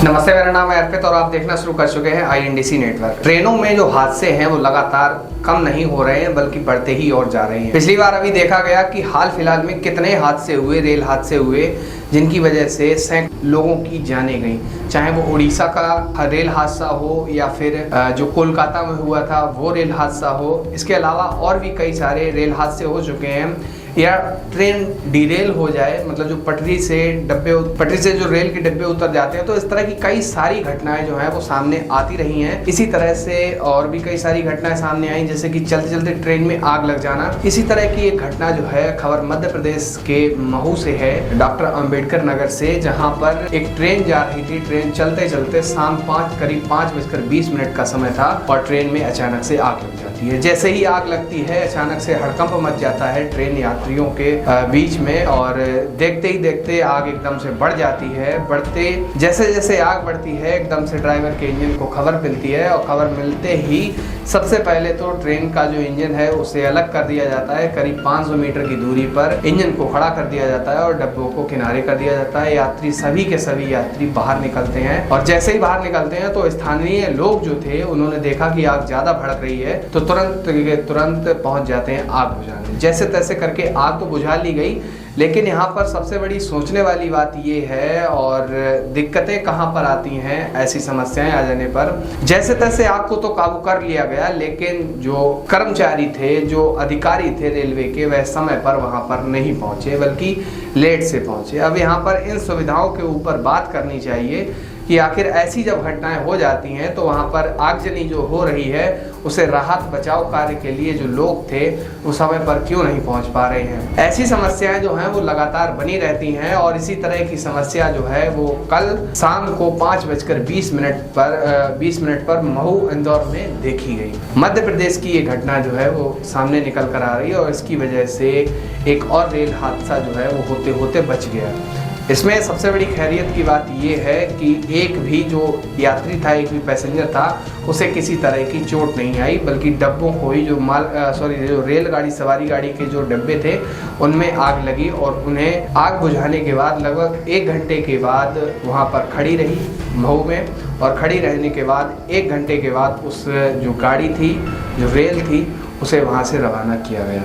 नमस्ते, मेरा नाम है अर्पित और आप देखना शुरू कर चुके हैं INDC नेटवर्क। ट्रेनों में जो हादसे हैं वो लगातार कम नहीं हो रहे हैं बल्कि बढ़ते ही और जा रहे हैं। पिछली बार अभी देखा गया कि हाल फिलहाल में कितने हादसे हुए, रेल हादसे हुए, जिनकी वजह से सैकड़ों लोगों की जानें गई। चाहे वो उड़ीसा का रेल हादसा हो या फिर जो कोलकाता में हुआ था वो रेल हादसा हो, इसके अलावा और भी कई सारे रेल हादसे हो चुके हैं। या ट्रेन डिरेल हो जाए, मतलब जो पटरी से जो रेल के डिब्बे उतर जाते हैं, तो इस तरह की कई सारी घटनाएं जो हैं वो सामने आती रही हैं। इसी तरह से और भी कई सारी घटनाएं सामने आई, जैसे कि चलते चलते ट्रेन में आग लग जाना। इसी तरह की एक घटना जो है, खबर मध्य प्रदेश के महू से है, डॉक्टर अंबेडकर नगर से, जहां पर एक ट्रेन जा रही थी। ट्रेन चलते चलते शाम करीब 5:20 का समय था और ट्रेन में अचानक से आग लग जाती है। जैसे ही आग लगती है, अचानक से हड़कंप मच जाता है ट्रेन यात्रियों के बीच में, और देखते ही देखते आग एकदम से बढ़ जाती है। जैसे जैसे आग बढ़ती है, एकदम से ड्राइवर के इंजन को खबर मिलती है और खबर मिलते ही सबसे पहले तो ट्रेन का जो इंजन है उसे अलग कर दिया जाता है। करीब 500 मीटर की दूरी पर इंजन को खड़ा कर दिया जाता है और डब्बों को किनारे कर दिया जाता है। यात्री सभी के सभी यात्री बाहर निकलते हैं और जैसे ही बाहर निकलते हैं तो स्थानीय लोग जो थे उन्होंने देखा कि आग ज्यादा भड़क रही है, तो तुरंत पहुंच जाते हैं आग बुझाने। जैसे तैसे करके आग तो बुझा ली गई, लेकिन यहाँ पर सबसे बड़ी सोचने वाली बात ये है और दिक्कतें कहाँ पर आती हैं ऐसी समस्याएं आ जाने पर। जैसे तैसे आग को तो काबू कर लिया गया, लेकिन जो कर्मचारी थे, जो अधिकारी थे रेलवे के, वह समय पर वहाँ पर नहीं पहुँचे बल्कि लेट से पहुँचे। अब यहाँ पर इन सुविधाओं के ऊपर बात करनी चाहिए कि आखिर ऐसी जब घटनाएं हो जाती हैं तो वहाँ पर आगजनी जो हो रही है उसे राहत बचाव कार्य के लिए जो लोग थे वो समय पर क्यों नहीं पहुँच पा रहे हैं। ऐसी समस्याएं जो हैं वो लगातार बनी रहती हैं और इसी तरह की समस्या जो है वो कल शाम को 5:20 पर महू इंदौर में देखी गई। मध्य प्रदेश की ये घटना जो है वो सामने निकल कर आ रही है और इसकी वजह से एक और रेल हादसा जो है वो होते होते बच गया। इसमें सबसे बड़ी खैरियत की बात ये है कि एक भी जो यात्री था, एक भी पैसेंजर था, उसे किसी तरह की चोट नहीं आई, बल्कि डब्बों को ही जो रेलगाड़ी सवारी गाड़ी के जो डब्बे थे उनमें आग लगी और उन्हें आग बुझाने के बाद लगभग 1 घंटे के बाद वहाँ पर खड़ी रही महू में, और खड़ी रहने के बाद 1 घंटे के बाद उस जो गाड़ी थी, जो रेल थी, उसे वहाँ से रवाना किया गया।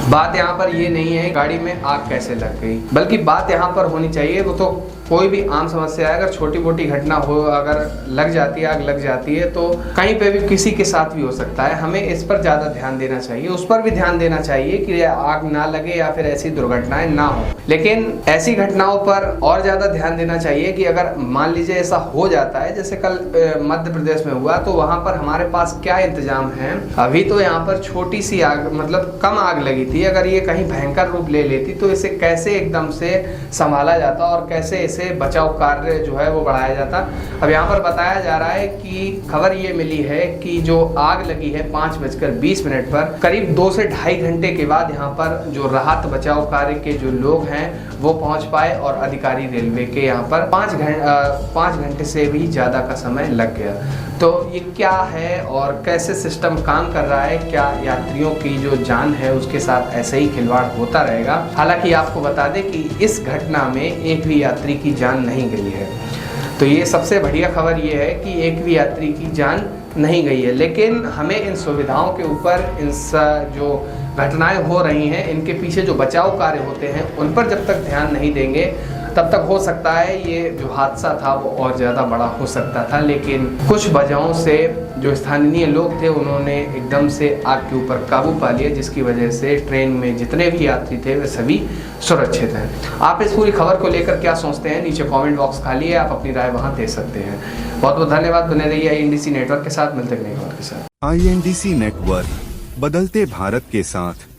बात यहाँ पर ये नहीं है गाड़ी में आग कैसे लग गई, बल्कि बात यहाँ पर होनी चाहिए, वो तो कोई भी आम समस्या है, अगर छोटी मोटी घटना हो, अगर लग जाती है, आग लग जाती है, तो कहीं पे भी किसी के साथ भी हो सकता है। हमें इस पर ज़्यादा ध्यान देना चाहिए, उस पर भी ध्यान देना चाहिए कि आग ना लगे या फिर ऐसी दुर्घटनाएं ना हो। लेकिन ऐसी घटनाओं पर और ज़्यादा ध्यान देना चाहिए कि अगर मान लीजिए ऐसा हो जाता है, जैसे कल मध्य प्रदेश में हुआ, तो वहाँ पर हमारे पास क्या इंतजाम है। अभी तो यहाँ पर छोटी सी आग, मतलब कम आग लगी थी, अगर ये कहीं भयंकर रूप ले लेती तो इसे कैसे एकदम से संभाला जाता और कैसे से बचाव कार्य जो है वो बढ़ाया जाता। अब यहाँ पर बताया जा रहा है कि खबर ये मिली है कि जो आग लगी है 5:20 पर, करीब 2 से ढाई घंटे के बाद यहाँ पर जो राहत बचाव कार्य के जो लोग हैं वो पहुँच पाए और अधिकारी रेलवे के यहाँ पर 5 घंटे से भी ज़्यादा का समय लग गया। तो ये क्या है और कैसे सिस्टम काम कर रहा है, क्या यात्रियों की जो जान है उसके साथ ऐसे ही खिलवाड़ होता रहेगा। हालांकि आपको बता दें कि इस घटना में एक भी यात्री की जान नहीं गई है, तो ये सबसे बढ़िया खबर ये है कि एक भी यात्री की जान नहीं गई है। लेकिन हमें इन सुविधाओं के ऊपर, इन जो घटनाएं हो रही हैं, इनके पीछे जो बचाव कार्य होते हैं उन पर जब तक ध्यान नहीं देंगे तब तक हो सकता है ये जो हादसा था वो और ज़्यादा बड़ा हो सकता था। लेकिन कुछ वजहों से जो स्थानीय लोग थे उन्होंने एकदम से आग के ऊपर काबू पा लिया, जिसकी वजह से ट्रेन में जितने भी यात्री थे वे सभी सुरक्षित हैं। आप इस पूरी खबर को लेकर क्या सोचते हैं, नीचे कमेंट बॉक्स खाली है, आप अपनी राय वहां दे सकते हैं। बहुत बहुत धन्यवाद। बने रहिए INDC नेटवर्क के साथ, मिलते हैं नई खबर के साथ। INDC नेटवर्क, बदलते भारत के साथ।